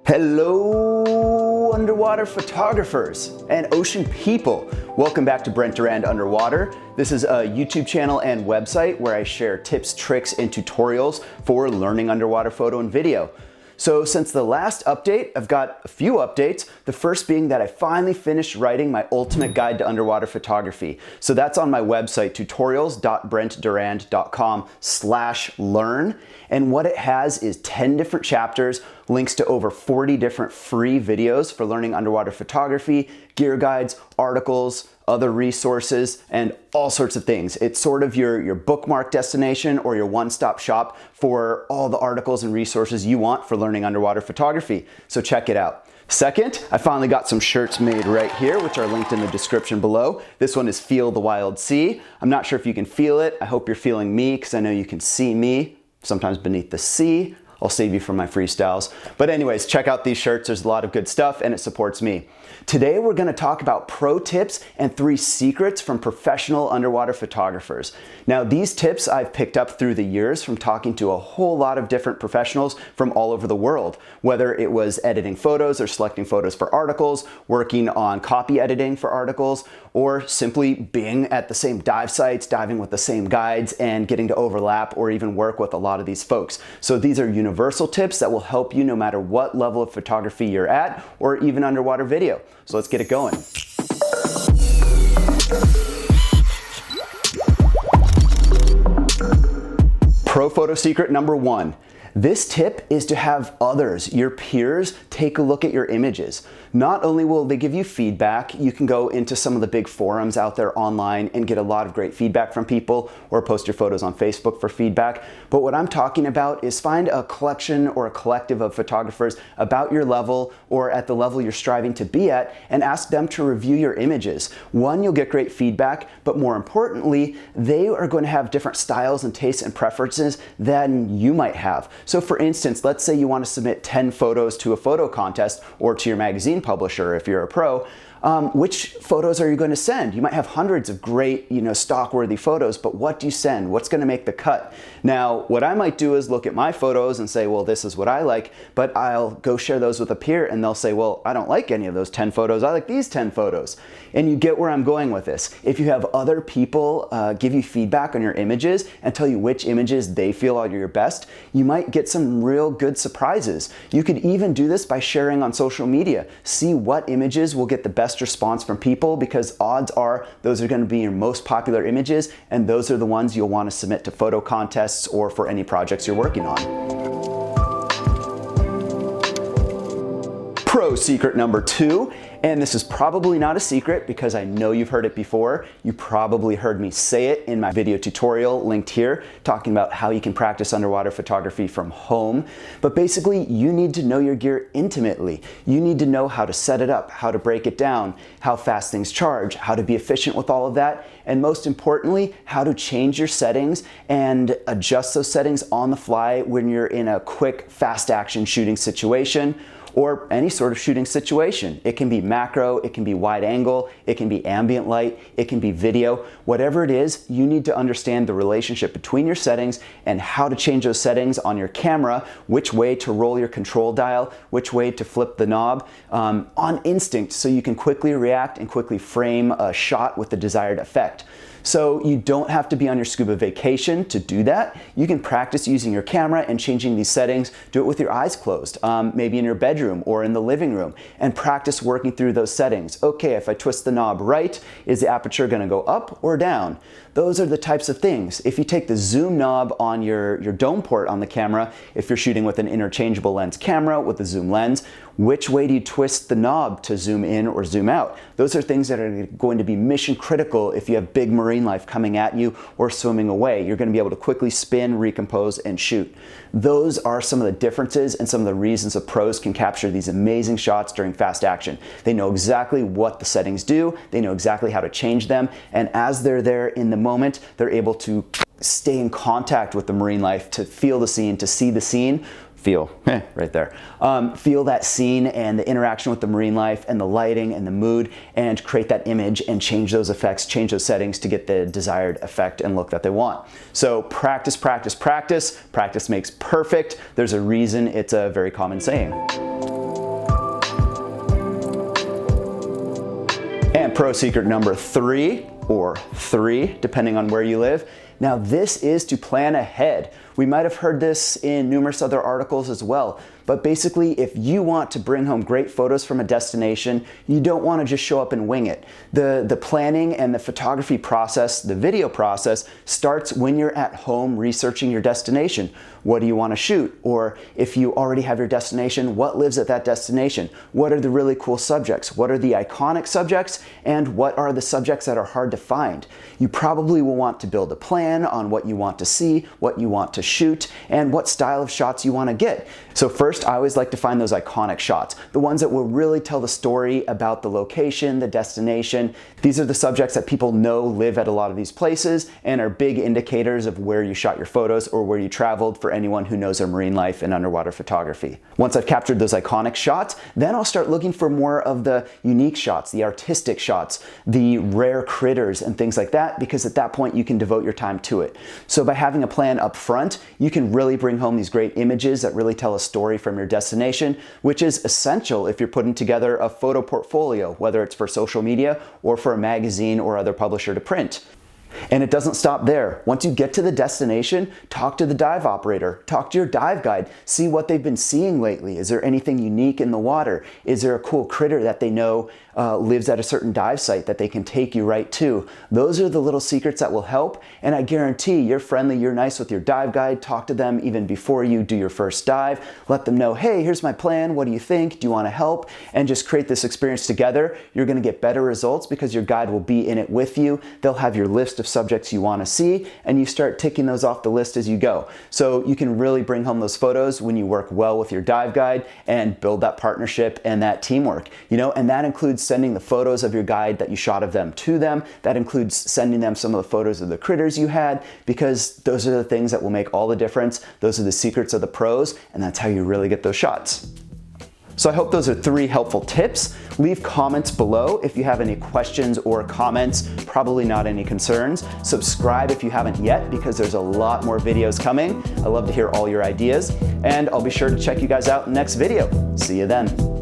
Hello, underwater photographers and ocean people. Welcome back to Brent Underwater. This is a YouTube channel and website where I share tips, tricks, and tutorials for learning underwater photo and video. So since the last update, I've got a few updates. The first being that I finally finished writing my ultimate guide to underwater photography. So that's on my website, tutorials.brentdurand.com/learn. And what it has is 10 different chapters, links to over 40 different free videos for learning underwater photography, gear guides, articles, other resources, and all sorts of things. It's sort of your bookmark destination or your one-stop shop for all the articles and resources you want for learning underwater photography. So check it out. Second, I finally got some shirts made right here, which are linked in the description below. This one is Feel the Wild Sea. I'm not sure if you can feel it. I hope you're feeling me because I know you can see me, sometimes beneath the sea. I'll save you from my freestyles. But anyways, check out these shirts. There's a lot of good stuff and it supports me. Today, we're gonna talk about pro tips and 3 secrets from professional underwater photographers. Now, these tips I've picked up through the years from talking to a whole lot of different professionals from all over the world, whether it was editing photos or selecting photos for articles, working on copy editing for articles, or simply being at the same dive sites, diving with the same guides, and getting to overlap or even work with a lot of these folks. So these are universal tips that will help you no matter what level of photography you're at or even underwater video. So let's get it going. Pro photo secret number 1. This tip is to have others, your peers, take a look at your images. Not only will they give you feedback, you can go into some of the big forums out there online and get a lot of great feedback from people or post your photos on Facebook for feedback. But what I'm talking about is find a collection or a collective of photographers about your level or at the level you're striving to be at and ask them to review your images. One, you'll get great feedback, but more importantly, they are going to have different styles and tastes and preferences than you might have. So for instance, let's say you want to submit 10 photos to a photo contest or to your magazine publisher if you're a pro. Which photos are you going to send? You might have hundreds of great, stock-worthy photos, but what do you send? What's going to make the cut? Now, what I might do is look at my photos and say, well, this is what I like, but I'll go share those with a peer and they'll say, well, I don't like any of those 10 photos. I like these 10 photos. And you get where I'm going with this. If you have other people give you feedback on your images and tell you which images they feel are your best, you might get some real good surprises. You could even do this by sharing on social media. See what images will get the best response from people, because odds are those are going to be your most popular images and those are the ones you'll want to submit to photo contests or for any projects you're working on. Pro secret number 2, and this is probably not a secret because I know you've heard it before. You probably heard me say it in my video tutorial linked here, talking about how you can practice underwater photography from home. But basically, you need to know your gear intimately. You need to know how to set it up, how to break it down, how fast things charge, how to be efficient with all of that, and most importantly, how to change your settings and adjust those settings on the fly when you're in a quick, fast action shooting situation or any sort of shooting situation. It can be macro, it can be wide angle, it can be ambient light, it can be video. Whatever it is, you need to understand the relationship between your settings and how to change those settings on your camera, which way to roll your control dial, which way to flip the knob on instinct so you can quickly react and quickly frame a shot with the desired effect. So you don't have to be on your scuba vacation to do that. You can practice using your camera and changing these settings. Do it with your eyes closed, maybe in your bedroom or in the living room, and practice working through those settings. Okay, if I twist the knob right, is the aperture gonna go up or down? Those are the types of things. If you take the zoom knob on your dome port on the camera, if you're shooting with an interchangeable lens camera with a zoom lens, which way do you twist the knob to zoom in or zoom out? Those are things that are going to be mission critical if you have big marine life coming at you or swimming away. You're going to be able to quickly spin, recompose, and shoot. Those are some of the differences and some of the reasons that pros can capture these amazing shots during fast action. They know exactly what the settings do, they know exactly how to change them, and as they're there in the moment, they're able to stay in contact with the marine life, to feel the scene, to see the scene, right there. Feel that scene and the interaction with the marine life and the lighting and the mood, and create that image and change those effects, change those settings to get the desired effect and look that they want. So practice, practice, practice. Practice makes perfect. There's a reason it's a very common saying. And pro secret number 3, or 3, depending on where you live. Now this is to plan ahead. We might have heard this in numerous other articles as well, but basically if you want to bring home great photos from a destination, you don't want to just show up and wing it. The planning and the photography process, the video process, starts when you're at home researching your destination. What do you want to shoot? Or if you already have your destination, what lives at that destination? What are the really cool subjects? What are the iconic subjects? And what are the subjects that are hard to find? You probably will want to build a plan on what you want to see, what you want to shoot, and what style of shots you want to get. So first, I always like to find those iconic shots, the ones that will really tell the story about the location, the destination. These are the subjects that people know live at a lot of these places and are big indicators of where you shot your photos or where you traveled for anyone who knows their marine life and underwater photography. Once I've captured those iconic shots, then I'll start looking for more of the unique shots, the artistic shots, the rare critters and things like that, because at that point you can devote your time to it. So by having a plan up front, you can really bring home these great images that really tell a story from your destination, which is essential if you're putting together a photo portfolio, whether it's for social media or for a magazine or other publisher to print. And it doesn't stop there. Once you get to the destination, talk to the dive operator, talk to your dive guide, see what they've been seeing lately. Is there anything unique in the water? Is there a cool critter that they know lives at a certain dive site that they can take you right to? Those are the little secrets that will help, and I guarantee you're friendly, you're nice with your dive guide. Talk to them even before you do your first dive. Let them know, hey, here's my plan, what do you think? Do you want to help? And just create this experience together. You're going to get better results because your guide will be in it with you. They'll have your list of subjects you want to see, and you start ticking those off the list as you go. So you can really bring home those photos when you work well with your dive guide and build that partnership and that teamwork, and that includes sending the photos of your guide that you shot of them to them. That includes sending them some of the photos of the critters you had, because those are the things that will make all the difference. Those are the secrets of the pros, and that's how you really get those shots. So I hope those are 3 helpful tips. Leave comments below if you have any questions or comments, probably not any concerns. Subscribe if you haven't yet, because there's a lot more videos coming. I love to hear all your ideas, and I'll be sure to check you guys out in the next video. See you then.